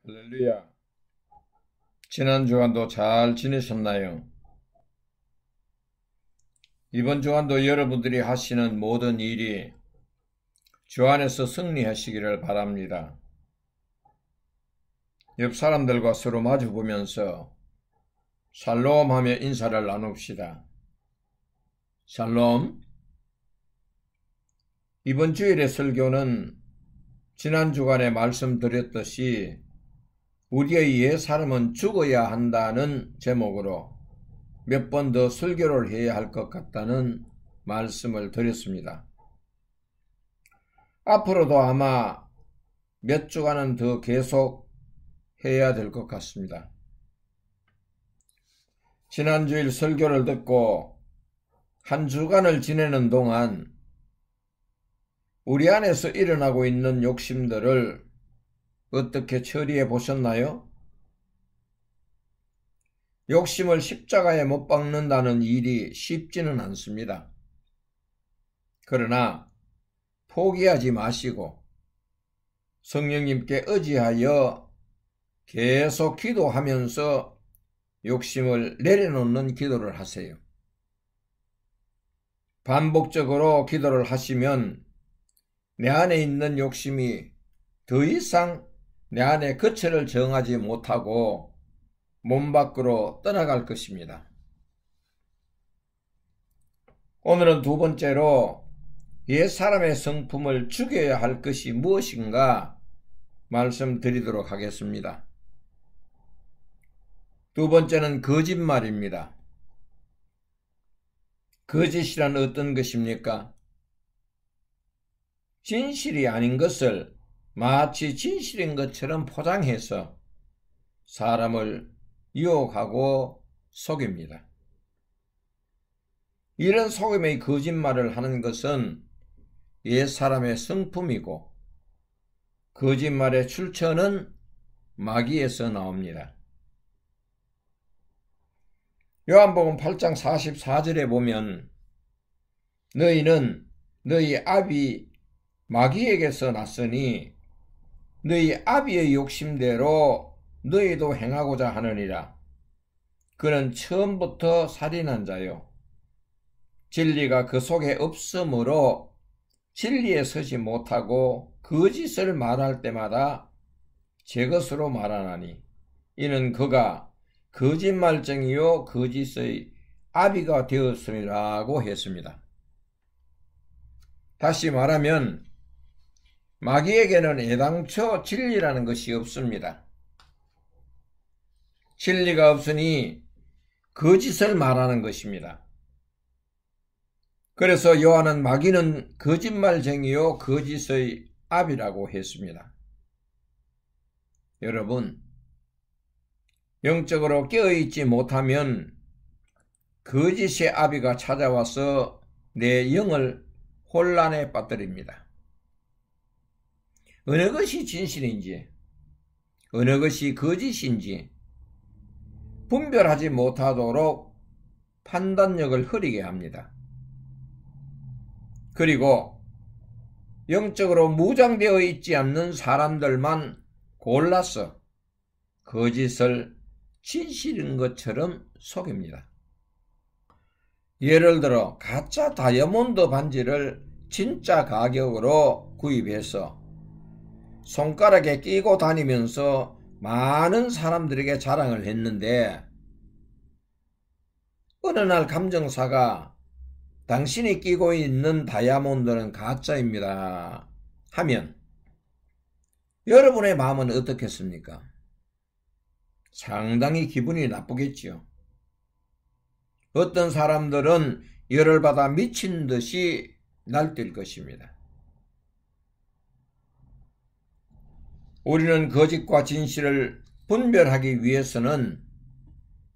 할렐루야. 지난 주간도 잘 지내셨나요? 이번 주간도 여러분들이 하시는 모든 일이 주 안에서 승리하시기를 바랍니다. 옆 사람들과 서로 마주보면서 샬롬 하며 인사를 나눕시다. 샬롬. 이번 주일의 설교는 지난 주간에 말씀드렸듯이 우리의 옛사람은 죽어야 한다는 제목으로 몇 번 더 설교를 해야 할 것 같다는 말씀을 드렸습니다. 앞으로도 아마 몇 주간은 더 계속 해야 될 것 같습니다. 지난주일 설교를 듣고 한 주간을 지내는 동안 우리 안에서 일어나고 있는 욕심들을 어떻게 처리해 보셨나요? 욕심을 십자가에 못 박는다는 일이 쉽지는 않습니다. 그러나 포기하지 마시고 성령님께 의지하여 계속 기도하면서 욕심을 내려놓는 기도를 하세요. 반복적으로 기도를 하시면 내 안에 있는 욕심이 더 이상 내 안에 거처를 정하지 못하고 몸 밖으로 떠나갈 것입니다. 오늘은 두 번째로 옛사람의 성품을 죽여야 할 것이 무엇인가 말씀드리도록 하겠습니다. 두 번째는 거짓말입니다. 거짓이란 어떤 것입니까? 진실이 아닌 것을 마치 진실인 것처럼 포장해서 사람을 유혹하고 속입니다. 이런 속임의 거짓말을 하는 것은 옛사람의 성품이고 거짓말의 출처는 마귀에서 나옵니다. 요한복음 8장 44절에 보면 너희는 너희 아비 마귀에게서 났으니 너희 아비의 욕심대로 너희도 행하고자 하느니라. 그는 처음부터 살인한 자요 진리가 그 속에 없으므로 진리에 서지 못하고 거짓을 말할 때마다 제 것으로 말하나니 이는 그가 거짓말쟁이요 거짓의 아비가 되었음이라고 했습니다. 다시 말하면 마귀에게는 애당초 진리라는 것이 없습니다. 진리가 없으니 거짓을 말하는 것입니다. 그래서 요한은 마귀는 거짓말쟁이요 거짓의 아비라고 했습니다. 여러분, 영적으로 깨어있지 못하면 거짓의 아비가 찾아와서 내 영을 혼란에 빠뜨립니다. 어느 것이 진실인지 어느 것이 거짓인지 분별하지 못하도록 판단력을 흐리게 합니다. 그리고 영적으로 무장되어 있지 않는 사람들만 골라서 거짓을 진실인 것처럼 속입니다. 예를 들어 가짜 다이아몬드 반지를 진짜 가격으로 구입해서 손가락에 끼고 다니면서 많은 사람들에게 자랑을 했는데 어느 날 감정사가 당신이 끼고 있는 다이아몬드는 가짜입니다 하면 여러분의 마음은 어떻겠습니까? 상당히 기분이 나쁘겠지요. 어떤 사람들은 열을 받아 미친 듯이 날뛸 것입니다. 우리는 거짓과 진실을 분별하기 위해서는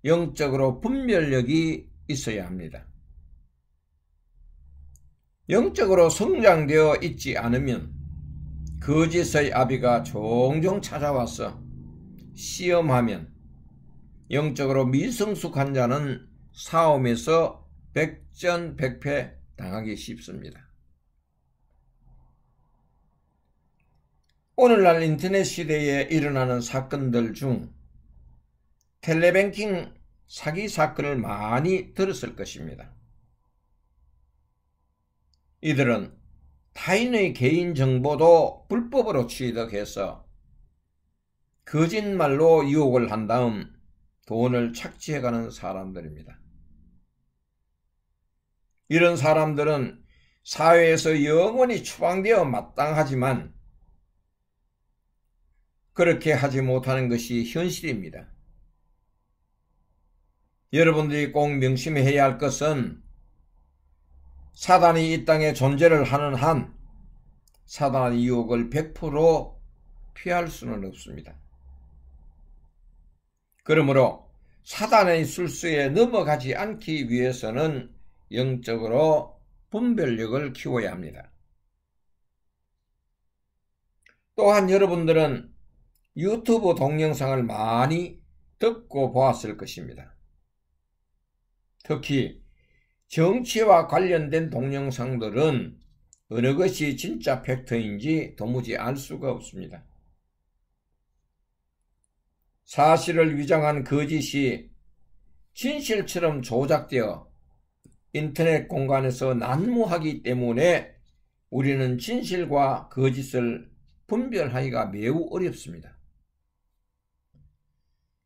영적으로 분별력이 있어야 합니다. 영적으로 성장되어 있지 않으면 거짓의 아비가 종종 찾아와서 시험하면 영적으로 미성숙한 자는 싸움에서 백전백패 당하기 쉽습니다. 오늘날 인터넷 시대에 일어나는 사건들 중 텔레뱅킹 사기 사건을 많이 들었을 것입니다. 이들은 타인의 개인정보도 불법으로 취득해서 거짓말로 유혹을 한 다음 돈을 착취해가는 사람들입니다. 이런 사람들은 사회에서 영원히 추방되어 마땅하지만 그렇게 하지 못하는 것이 현실입니다. 여러분들이 꼭 명심해야 할 것은 사단이 이 땅에 존재를 하는 한 사단의 유혹을 100% 피할 수는 없습니다. 그러므로 사단의 술수에 넘어가지 않기 위해서는 영적으로 분별력을 키워야 합니다. 또한 여러분들은 유튜브 동영상을 많이 듣고 보았을 것입니다. 특히 정치와 관련된 동영상들은 어느 것이 진짜 팩트인지 도무지 알 수가 없습니다. 사실을 위장한 거짓이 진실처럼 조작되어 인터넷 공간에서 난무하기 때문에 우리는 진실과 거짓을 분별하기가 매우 어렵습니다.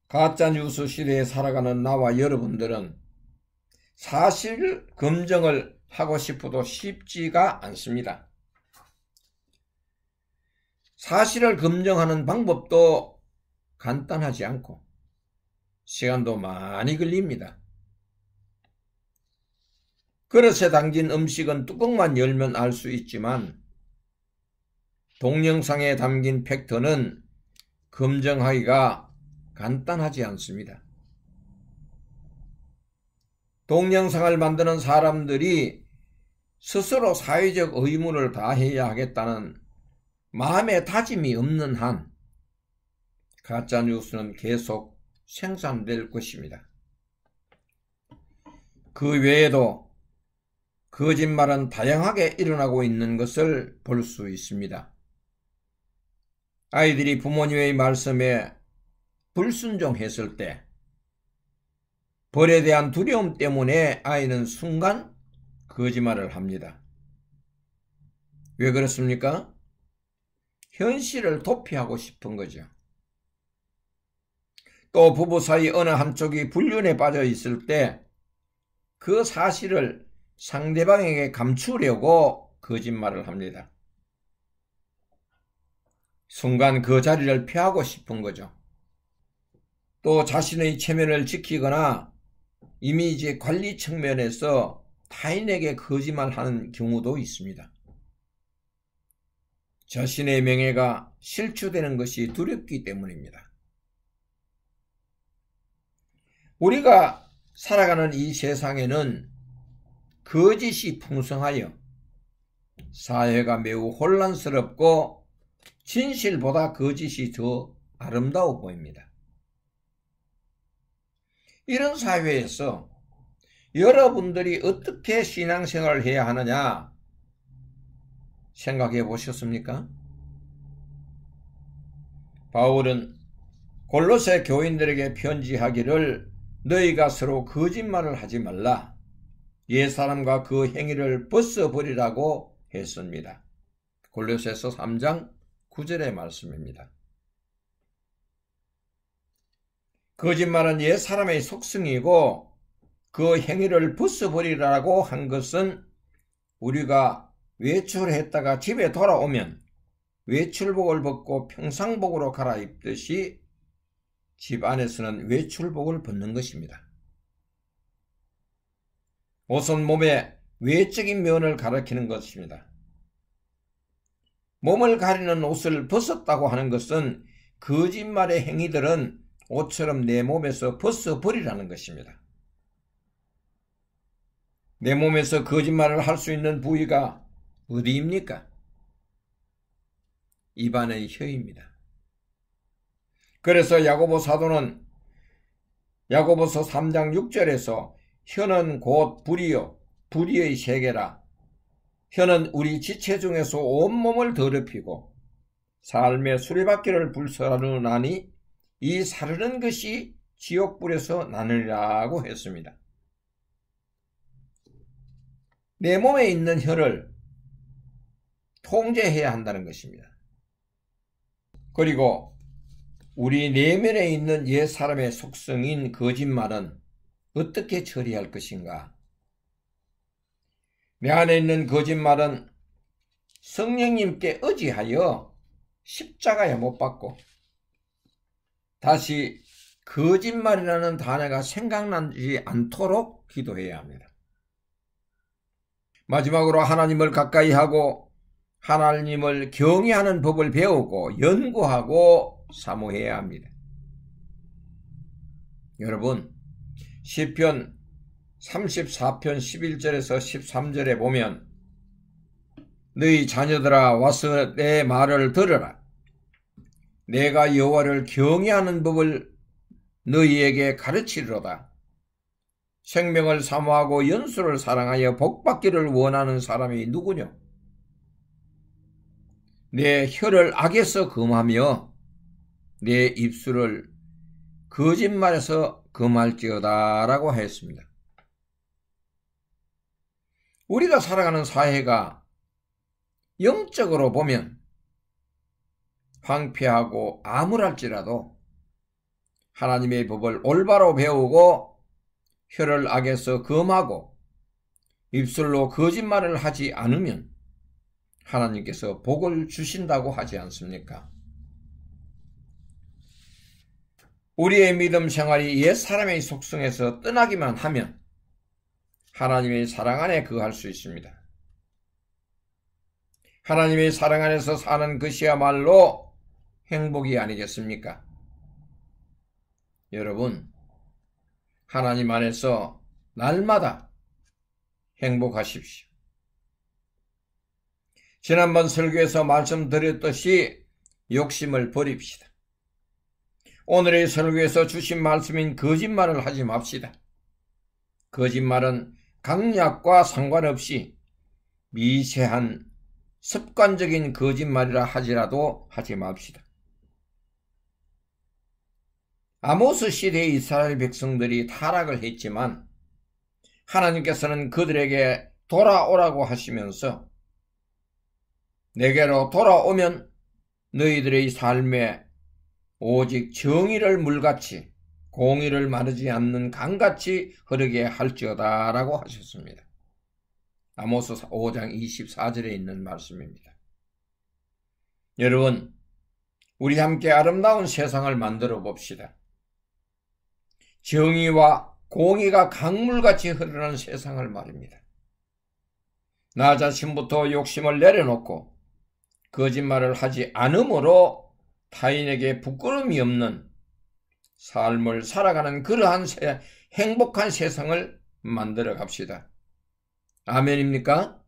가짜뉴스 시대에 살아가는 나와 여러분들은 사실 검증을 하고 싶어도 쉽지가 않습니다. 사실을 검증하는 방법도 간단하지 않고 시간도 많이 걸립니다. 그릇에 담긴 음식은 뚜껑만 열면 알 수 있지만 동영상에 담긴 팩트는 검증하기가 간단하지 않습니다. 동영상을 만드는 사람들이 스스로 사회적 의무를 다해야 하겠다는 마음의 다짐이 없는 한 가짜뉴스는 계속 생산될 것입니다. 그 외에도 거짓말은 다양하게 일어나고 있는 것을 볼 수 있습니다. 아이들이 부모님의 말씀에 불순종했을 때 벌에 대한 두려움 때문에 아이는 순간 거짓말을 합니다. 왜 그렇습니까? 현실을 도피하고 싶은 거죠. 또 부부 사이 어느 한쪽이 불륜에 빠져 있을 때 그 사실을 상대방에게 감추려고 거짓말을 합니다. 순간 그 자리를 피하고 싶은 거죠. 또 자신의 체면을 지키거나 이미지 관리 측면에서 타인에게 거짓말하는 경우도 있습니다. 자신의 명예가 실추되는 것이 두렵기 때문입니다. 우리가 살아가는 이 세상에는 거짓이 풍성하여 사회가 매우 혼란스럽고 진실보다 거짓이 더 아름다워 보입니다. 이런 사회에서 여러분들이 어떻게 신앙생활을 해야 하느냐 생각해 보셨습니까? 바울은 골로새 교인들에게 편지하기를 너희가 서로 거짓말을 하지 말라. 옛사람과 그 행위를 벗어버리라고 했습니다. 골로새서 3장 9절의 말씀입니다. 거짓말은 옛사람의 속성이고 그 행위를 벗어버리라고 한 것은 우리가 외출했다가 집에 돌아오면 외출복을 벗고 평상복으로 갈아입듯이 집 안에서는 외출복을 벗는 것입니다. 옷은 몸의 외적인 면을 가리키는 것입니다. 몸을 가리는 옷을 벗었다고 하는 것은 거짓말의 행위들은 옷처럼 내 몸에서 벗어버리라는 것입니다. 내 몸에서 거짓말을 할 수 있는 부위가 어디입니까? 입안의 혀입니다. 그래서 야고보 사도는 야고보서 3장 6절에서 혀는 곧 불이요 불의의 세계라. 혀는 우리 지체 중에서 온몸을 더럽히고 삶의 수레바퀴를 불사르나니 이 사르는 것이 지옥불에서 나느니라고 했습니다. 내 몸에 있는 혀를 통제해야 한다는 것입니다. 그리고 우리 내면에 있는 옛 사람의 속성인 거짓말은 어떻게 처리할 것인가? 내 안에 있는 거짓말은 성령님께 의지하여 십자가에 못 박고 다시 거짓말이라는 단어가 생각나지 않도록 기도해야 합니다. 마지막으로 하나님을 가까이 하고 하나님을 경외하는 법을 배우고 연구하고 사모해야 합니다. 여러분, 시편 34편 11절에서 13절에 보면 너희 자녀들아 와서 내 말을 들으라. 내가 여호와를 경외하는 법을 너희에게 가르치리로다. 생명을 사모하고 연수를 사랑하여 복받기를 원하는 사람이 누구뇨? 내 혀를 악에서 금하며 내 입술을 거짓말에서 금할지어다 라고 했습니다. 우리가 살아가는 사회가 영적으로 보면 황폐하고 암울할지라도 하나님의 법을 올바로 배우고 혀를 악에서 금하고 입술로 거짓말을 하지 않으면 하나님께서 복을 주신다고 하지 않습니까? 우리의 믿음 생활이 옛 사람의 속성에서 떠나기만 하면 하나님의 사랑 안에 거할 수 있습니다. 하나님의 사랑 안에서 사는 것이야말로 행복이 아니겠습니까? 여러분, 하나님 안에서 날마다 행복하십시오. 지난번 설교에서 말씀드렸듯이 욕심을 버립시다. 오늘의 설교에서 주신 말씀인 거짓말을 하지 맙시다. 거짓말은 강약과 상관없이 미세한 습관적인 거짓말이라 하지라도 하지 맙시다. 아모스 시대의 이스라엘 백성들이 타락을 했지만 하나님께서는 그들에게 돌아오라고 하시면서 내게로 돌아오면 너희들의 삶에 오직 정의를 물같이 공의를 마르지 않는 강같이 흐르게 할지어다 라고 하셨습니다. 아모스 5장 24절에 있는 말씀입니다. 여러분, 우리 함께 아름다운 세상을 만들어 봅시다. 정의와 공의가 강물같이 흐르는 세상을 말입니다. 나 자신부터 욕심을 내려놓고 거짓말을 하지 않으므로 타인에게 부끄러움이 없는 삶을 살아가는 그러한 행복한 세상을 만들어 갑시다. 아멘입니까?